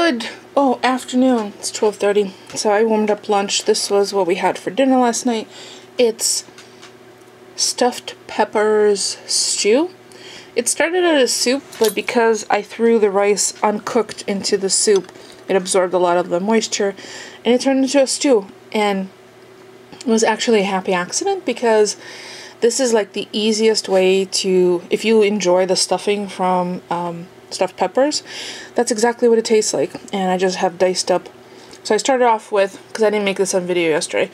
Good, afternoon. It's 12:30. So I warmed up lunch. This was what we had for dinner last night. It's stuffed peppers stew. It started as a soup, but because I threw the rice uncooked into the soup, it absorbed a lot of the moisture, and it turned into a stew. And it was actually a happy accident, because this is like the easiest way to, if you enjoy the stuffing from stuffed peppers, that's exactly what it tastes like. And I just have diced up. So I started off with, because I didn't make this on video yesterday,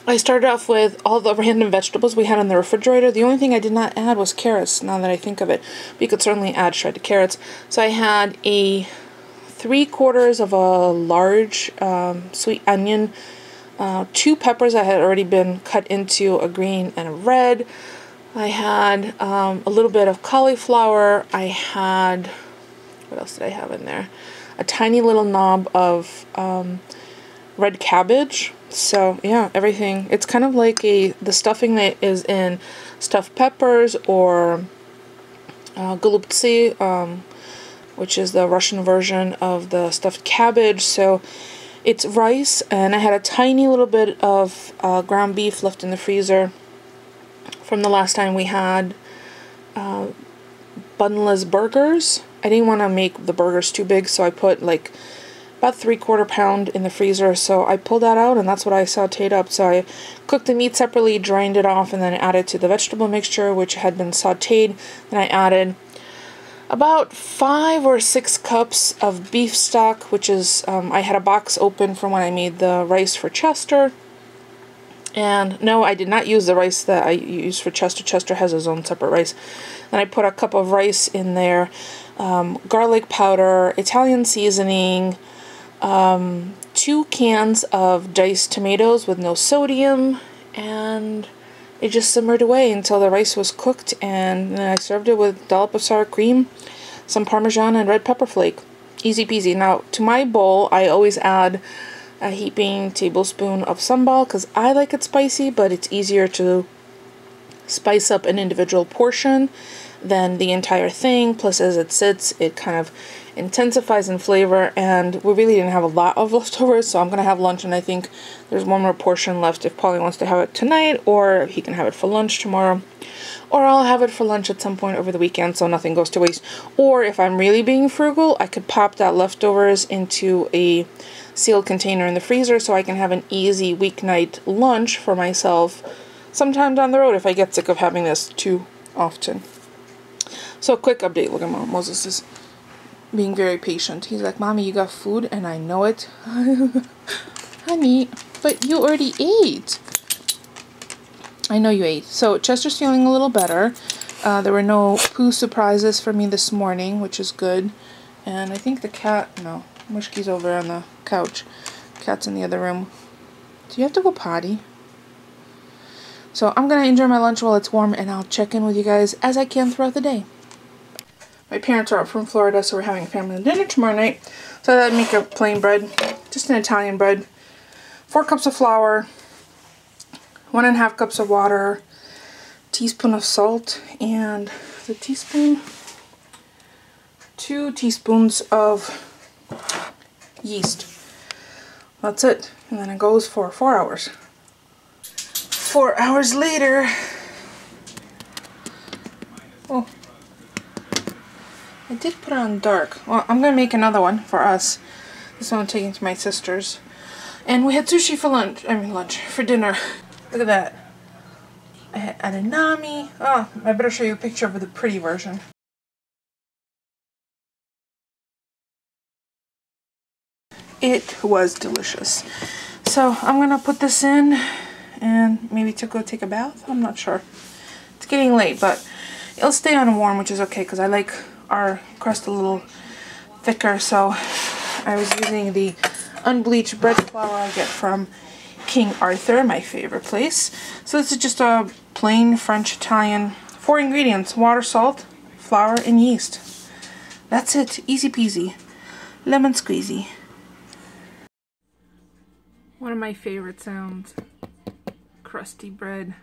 I started off with all the random vegetables we had in the refrigerator. The only thing I did not add was carrots, now that I think of it. But you could certainly add shredded carrots. So I had a 3/4 of a large sweet onion, 2 peppers that had already been cut into a green and a red. I had a little bit of cauliflower. I had, what else did I have in there? A tiny little knob of red cabbage. So yeah, everything. It's kind of like the stuffing that is in stuffed peppers or голубцы, which is the Russian version of the stuffed cabbage. So it's rice, and I had a tiny little bit of ground beef left in the freezer from the last time we had bunless burgers. I didn't want to make the burgers too big, so I put like about 3/4 pound in the freezer. So I pulled that out, and that's what I sauteed up. So I cooked the meat separately, drained it off, and then added to the vegetable mixture, which had been sauteed. Then I added about 5 or 6 cups of beef stock, which is, I had a box open from when I made the rice for Chester. And no, I did not use the rice that I used for Chester. Chester has his own separate rice. Then I put a cup of rice in there, garlic powder, Italian seasoning, 2 cans of diced tomatoes with no sodium, and it just simmered away until the rice was cooked, and then I served it with a dollop of sour cream, some Parmesan, and red pepper flake. Easy peasy. Now, to my bowl, I always add a heaping tablespoon of sambal, because I like it spicy, but it's easier to spice up an individual portion than the entire thing. Plus, as it sits, it kind of intensifies in flavor, and we really didn't have a lot of leftovers, so I'm going to have lunch, and I think there's one more portion left if Paulie wants to have it tonight, or he can have it for lunch tomorrow. Or I'll have it for lunch at some point over the weekend, so nothing goes to waste. Or if I'm really being frugal, I could pop that leftovers into a sealed container in the freezer, so I can have an easy weeknight lunch for myself sometime down the road if I get sick of having this too often. So quick update. Look at Moses is being very patient. He's like, "Mommy, you got food?" And I know it. Honey, but you already ate. I know you ate. So Chester's feeling a little better. There were no poo surprises for me this morning, which is good. And I think the cat, no, Mushki's over on the couch. Cat's in the other room. Do you have to go potty? So I'm going to enjoy my lunch while it's warm, and I'll check in with you guys as I can throughout the day. My parents are up from Florida, so we're having family dinner tomorrow night. So I make a plain bread, just an Italian bread. 4 cups of flour, 1.5 cups of water, teaspoon of salt, and the teaspoon, 2 teaspoons of yeast. That's it. And then it goes for 4 hours. 4 hours later, oh, I did put it on dark. Well, I'm going to make another one for us. This one I'm taking to my sister's. And we had sushi for for dinner. Look at that. I had ananami. Oh, I better show you a picture of the pretty version. It was delicious. So I'm going to put this in and maybe to go take a bath. I'm not sure. It's getting late, but it'll stay on warm, which is okay, because I like our crust a little thicker. So I was using the unbleached bread flour I get from King Arthur, my favorite place. So this is just a plain French Italian. 4 ingredients: water, salt, flour, and yeast. That's it. Easy peasy. Lemon squeezy. One of my favorite sounds. Crusty bread.